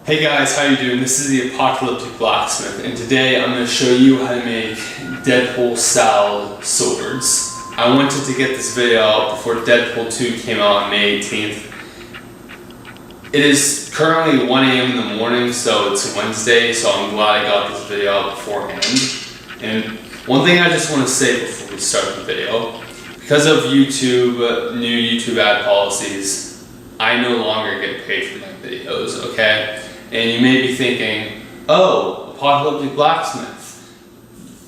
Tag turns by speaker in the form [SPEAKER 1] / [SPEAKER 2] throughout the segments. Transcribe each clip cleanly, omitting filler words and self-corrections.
[SPEAKER 1] Hey guys, how you doing? This is the Apocalyptic Blacksmith, and today I'm going to show you how to make Deadpool style swords. I wanted to get this video out before Deadpool 2 came out on May 18th. It is currently 1 a.m. in the morning, so it's Wednesday, so I'm glad I got this video out beforehand. And one thing I just want to say before we start the video, because of YouTube, new YouTube ad policies, I no longer get paid for my videos, okay? And you may be thinking, oh, Apocalyptic Blacksmith,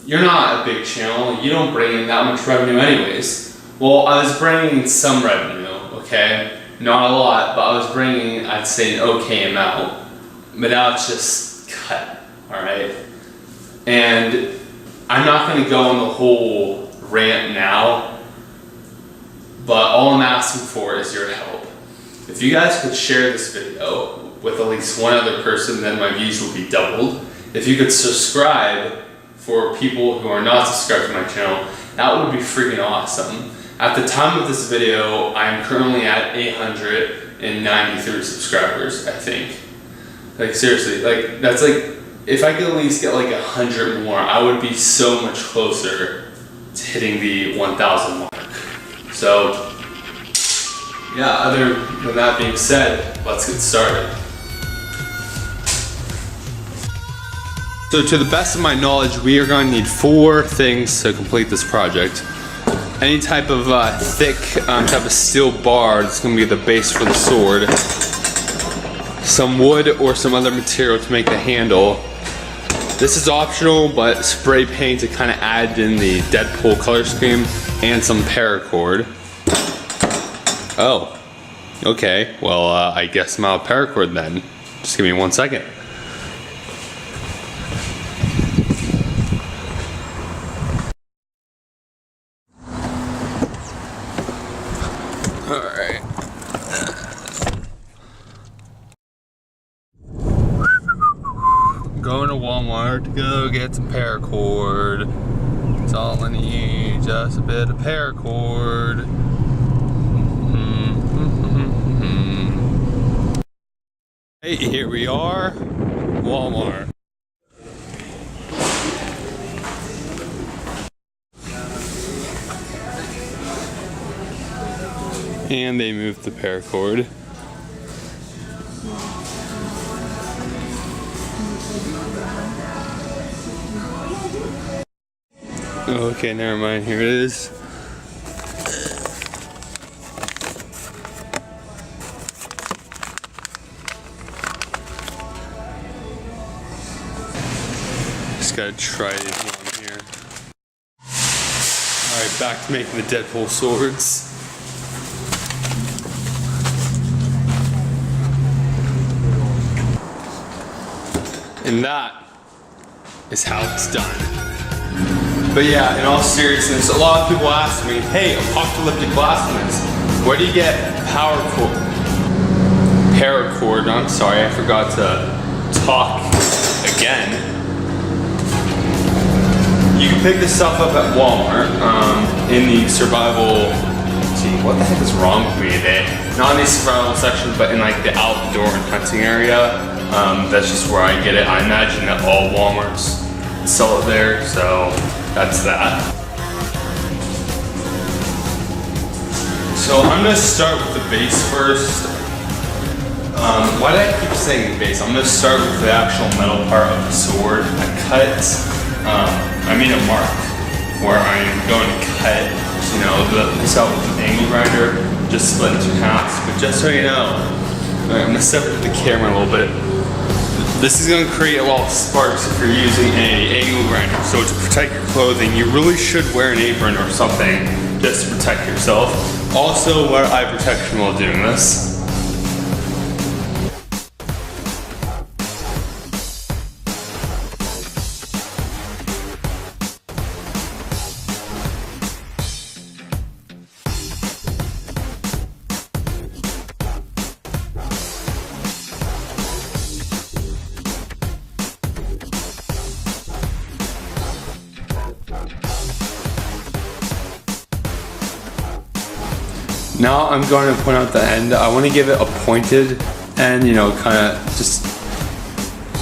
[SPEAKER 1] you're not a big channel, you don't bring in that much revenue anyways. Well, I was bringing in some revenue, okay? Not a lot, but I was bringing, I'd say, an okay amount. But now it's just cut, alright? And I'm not going to go on the whole rant now, but all I'm asking for is your help. If you guys could share this video with at least one other person, then my views will be doubled. If you could subscribe for people who are not subscribed to my channel, that would be freaking awesome. At the time of this video, I'm currently at 893 subscribers, I think. Like seriously, like that's like, if I could at least get like 100 more, I would be so much closer to hitting the 1,000 mark. So, yeah, other than that being said, let's get started. So to the best of my knowledge, we are going to need 4 things to complete this project. Any type of thick type of steel bar that's going to be the base for the sword. Some wood or some other material to make the handle. This is optional, but spray paint to kind of add in the Deadpool color scheme, and some paracord. Oh, okay. Well, I guess I'm out of paracord then. Just give me 1 second. Alright. Going to Walmart to go get some paracord. That's all I need, just a bit of paracord. Hey, here we are, Walmart. And they moved the paracord. Okay, never mind, here it is. Just gotta try these on here. Alright, back to making the Deadpool swords. And that is how it's done. But yeah, in all seriousness, a lot of people ask me, hey, Apocalyptic Blacksmith, where do you get paracord? I'm sorry, I forgot to talk again. You can pick this stuff up at Walmart in the survival. Gee, what the heck is wrong with me today? Not in the survival section, but in like the outdoor and hunting area. That's just where I get it. I imagine that all Walmarts sell it there, so that's that. So I'm gonna start with the base first. Why did I keep saying base? I'm gonna start with the actual metal part of the sword. I made a mark where I'm going to cut, you know, this out with an angle grinder, just split into halves. But just so you know, I'm gonna separate the camera a little bit. This is going to create a lot of sparks if you're using an angle grinder. So to protect your clothing, you really should wear an apron or something just to protect yourself. Also, wear eye protection while doing this. Now I'm going to point out the end. I want to give it a pointed end, you know, kind of just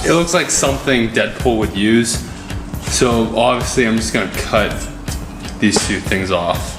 [SPEAKER 1] It looks like something Deadpool would use. So obviously I'm just gonna cut these two things off.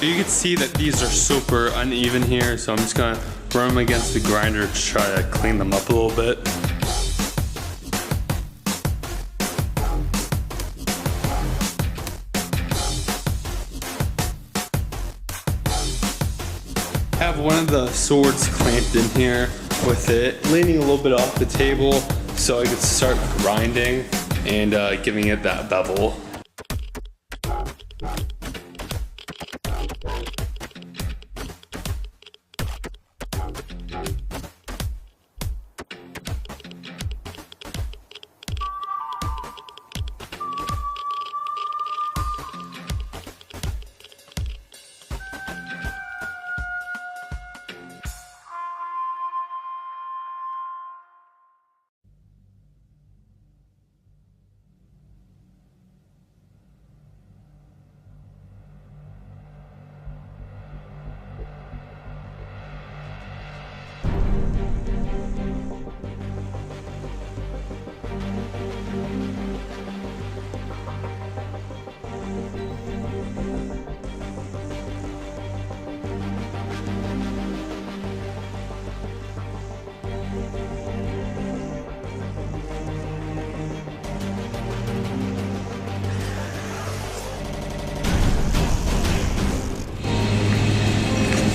[SPEAKER 1] You can see that these are super uneven here, so I'm just gonna run them against the grinder to try to clean them up a little bit. I have one of the swords clamped in here with it leaning a little bit off the table so I could start grinding and giving it that bevel.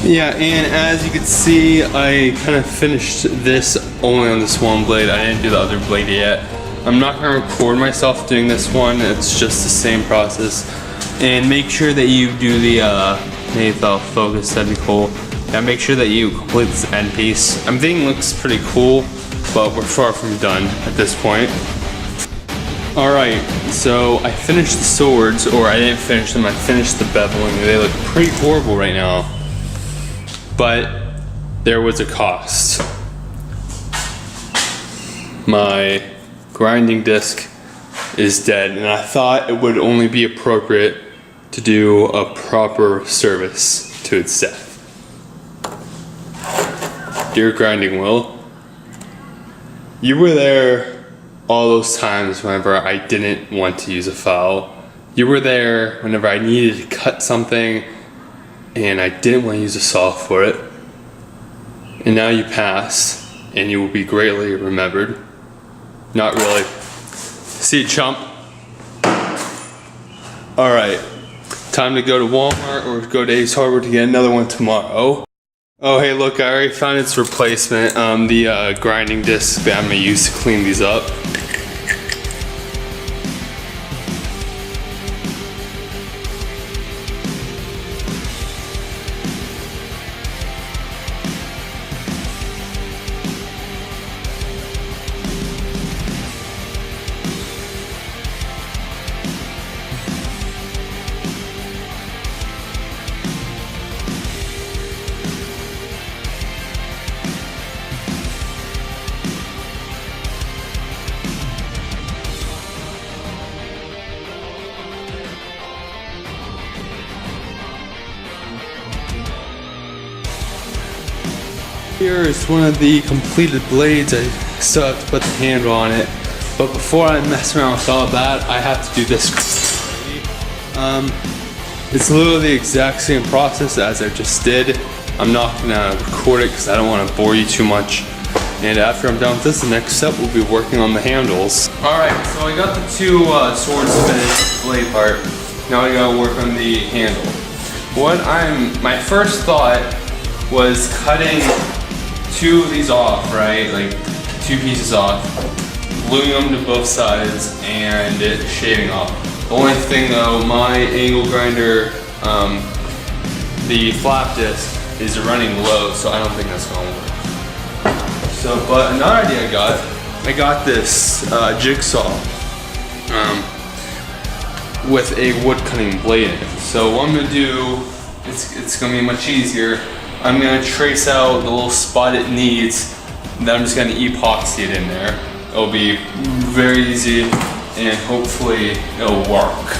[SPEAKER 1] Yeah, and as you can see, I kind of finished this only on this one blade. I didn't do the other blade yet. I'm not going to record myself doing this one. It's just the same process. And make sure that you do the, maybe if I'll focus, that'd be cool. Yeah, make sure that you complete this end piece. I'm thinking it looks pretty cool, but we're far from done at this point. Alright, so I finished the swords, or I didn't finish them, I finished the beveling. They look pretty horrible right now. But there was a cost. My grinding disc is dead, and I thought it would only be appropriate to do a proper service to its death. Dear grinding wheel, you were there all those times whenever I didn't want to use a file. You were there whenever I needed to cut something and I didn't want to use a saw for it. And now you pass, and you will be greatly remembered. Not really. See you, chump. Alright, time to go to Walmart or go to Ace Hardware to get another one tomorrow. Oh hey look, I already found its replacement, the grinding disc that I'm going to use to clean these up. Here is one of the completed blades. I still have to put the handle on it. But before I mess around with all that, I have to do this. It's literally the exact same process as I just did. I'm not gonna record it because I don't want to bore you too much. And after I'm done with this, the next step will be working on the handles. Alright, so I got the two swords finished, blade part. Now I gotta work on the handle. my first thought was cutting 2 of these off, right? Like 2 pieces off, gluing them to both sides, and shaving off. The only thing though, my angle grinder, the flap disc is running low, so I don't think that's gonna work. So, but another idea I got this jigsaw with a wood cutting blade in it. So what I'm gonna do, it's gonna be much easier. I'm gonna trace out the little spot it needs, and then I'm just gonna epoxy it in there. It'll be very easy, and hopefully it'll work.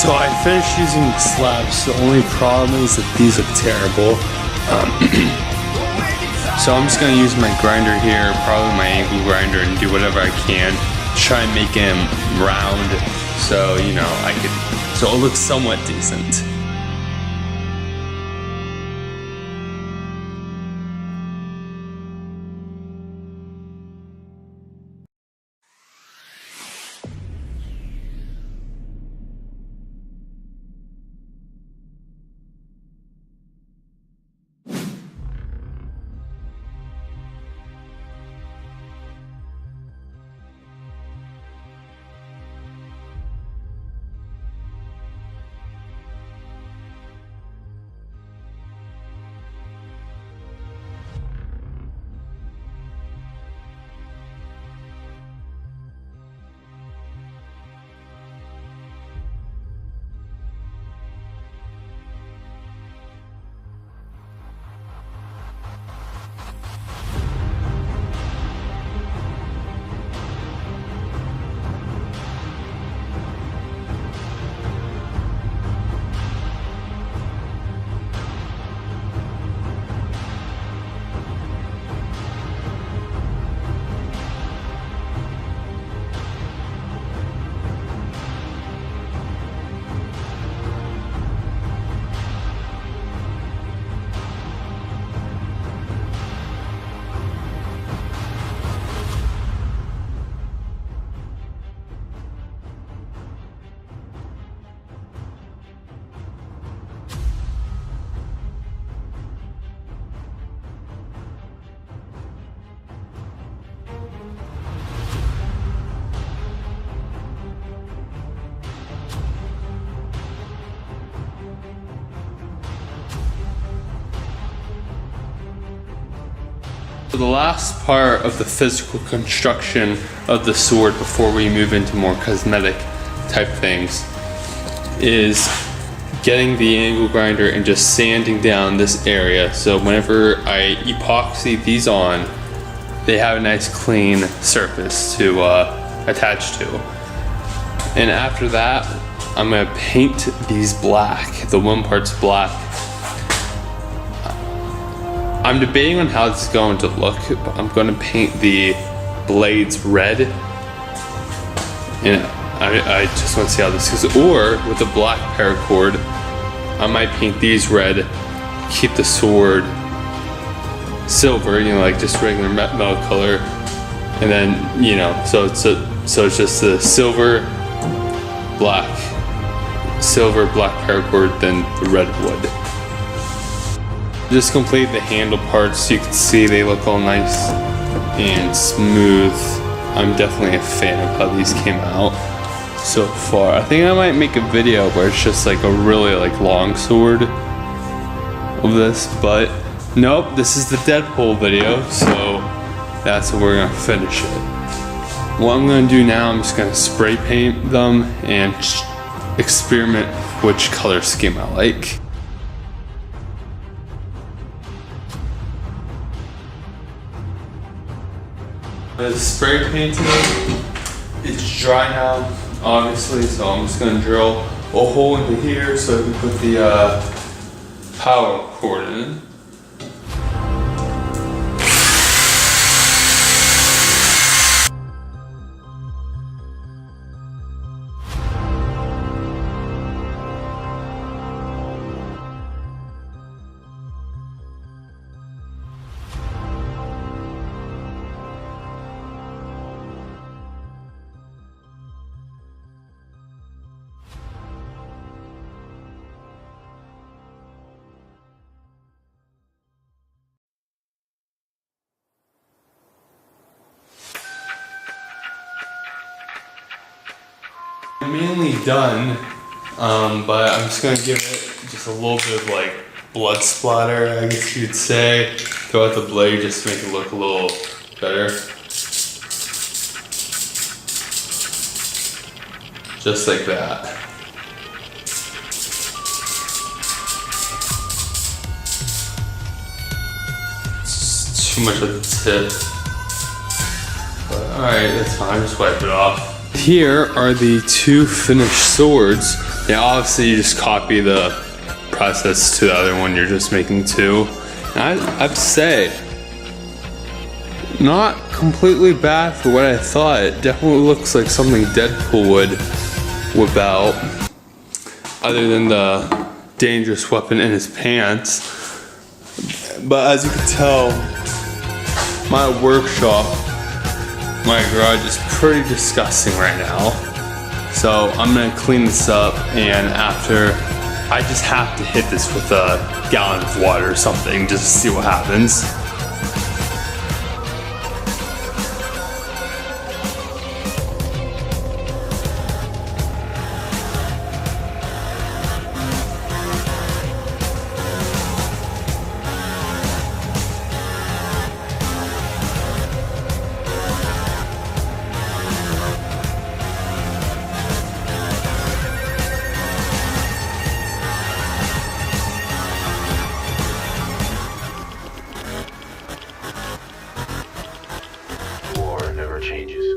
[SPEAKER 2] So I finished using the slabs. The only problem is that these look terrible. So I'm just gonna use my grinder here, probably my angle grinder, and do whatever I can
[SPEAKER 1] try and make him round, so you know so it looks somewhat decent. So the last part of the physical construction of the sword before we move into more cosmetic type things is getting the angle grinder and just sanding down this area. So whenever I epoxy these on, they have a nice clean surface to attach to. And after that, I'm gonna paint these black, the one part's black. I'm debating on how this is going to look, but I'm going to paint the blades red. And I just want to see how this goes. Or with the black paracord, I might paint these red, keep the sword silver, you know, like just regular metal color. And then, you know, so it's just the silver, black paracord, then the red wood. Just complete the handle parts so you can see they look all nice and smooth. I'm definitely a fan of how these came out so far. I think I might make a video where it's just like a really long sword of this, but nope, this is the Deadpool video, so that's how we're gonna finish it. What I'm gonna do now, I'm just gonna spray paint them and experiment which color scheme I like. The spray painting, it's dry now, obviously, so I'm just gonna drill a hole into here so I can put the power cord in. Mainly done, but I'm just gonna give it just a little bit of blood splatter, I guess you'd say, throughout the blade just to make it look a little better. Just like that. It's too much at the tip. But alright, that's fine, just wipe it off. Here are the two finished swords. Now obviously you just copy the process to the other one, you're just making two. And I'd say
[SPEAKER 2] not completely bad for what I thought. It definitely looks like something Deadpool would whip out, other than the dangerous weapon in his pants. But as you can tell, my workshop, my garage is pretty disgusting right now. So I'm gonna clean this up, and after, I just have to hit this with a gallon of water or something just to see what happens.
[SPEAKER 3] Changes.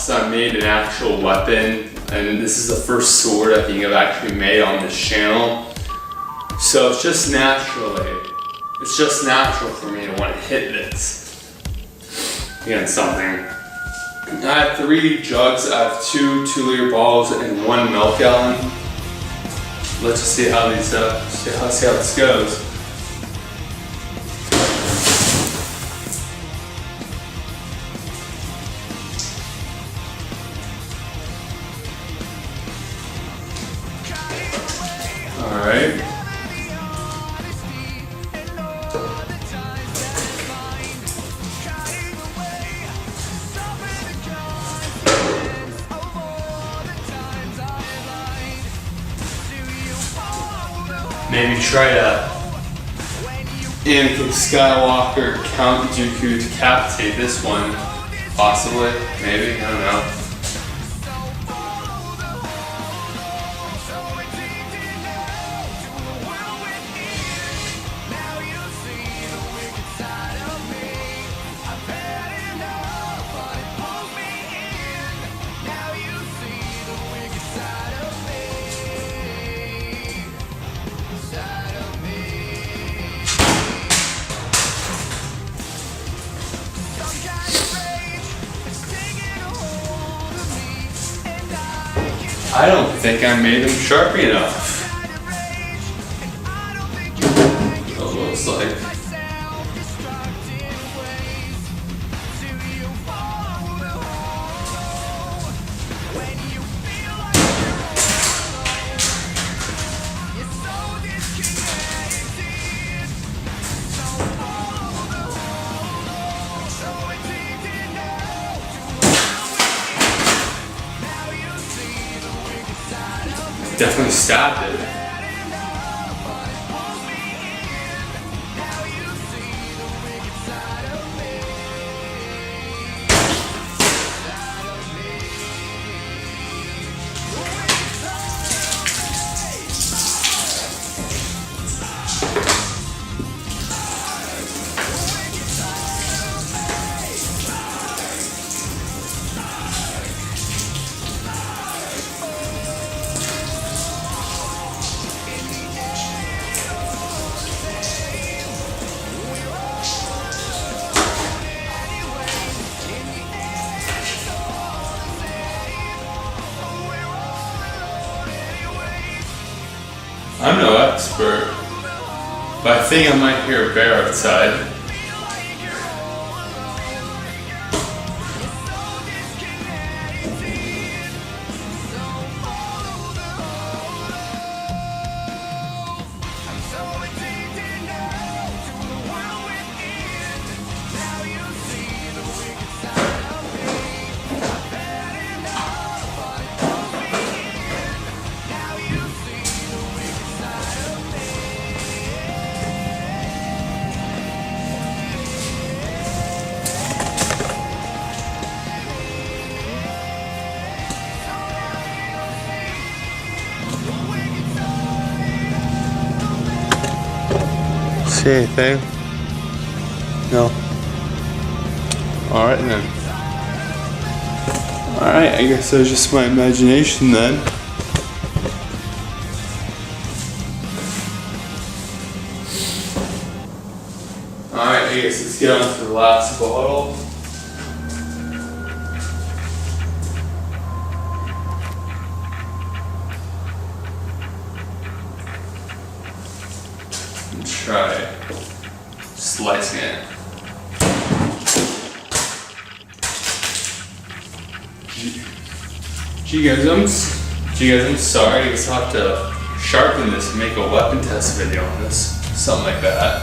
[SPEAKER 1] Since I made an actual weapon, and this is the first sword I think I've actually made on this channel. So it's just natural for me to want to hit this against something. I have 3 jugs. I have 2 2-liter bottles and 1 milk gallon. Let's just see how these see how this goes. Alright. Maybe try to Anakin Skywalker, Count Dooku, decapitate this one. Possibly. Maybe. I don't know. I don't think I made them sharp enough. It looks like. definitely stabbed it. I'm no expert, but I think I might hear a bear outside.
[SPEAKER 2] See anything? No. Alright then. Alright, I guess that was just my imagination then.
[SPEAKER 1] Alright, I guess let's get on to the last bottle. Try slicing it. Gee guys, I'm sorry. I guess I'll have to sharpen this and make a weapon test video on this. Something like that.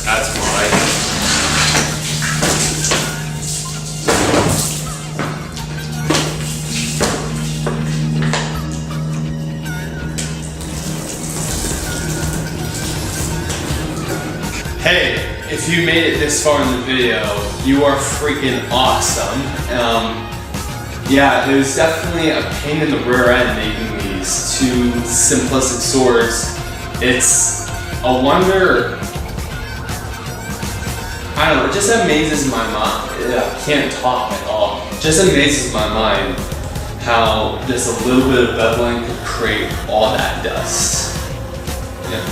[SPEAKER 1] That's more like it. Hey, if you made it this far in the video, you are freaking awesome. Yeah, it was definitely a pain in the rear end making these two simplistic swords. It's a wonder. I don't know, it just amazes my mind. I can't talk at all. It just amazes my mind how just a little bit of beveling could create all that dust. Yeah.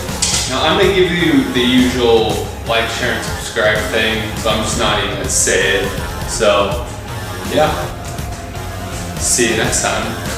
[SPEAKER 1] Now I'm gonna give you the usual like, share, and subscribe thing, so I'm just not even gonna say it. So, yeah. See you next time.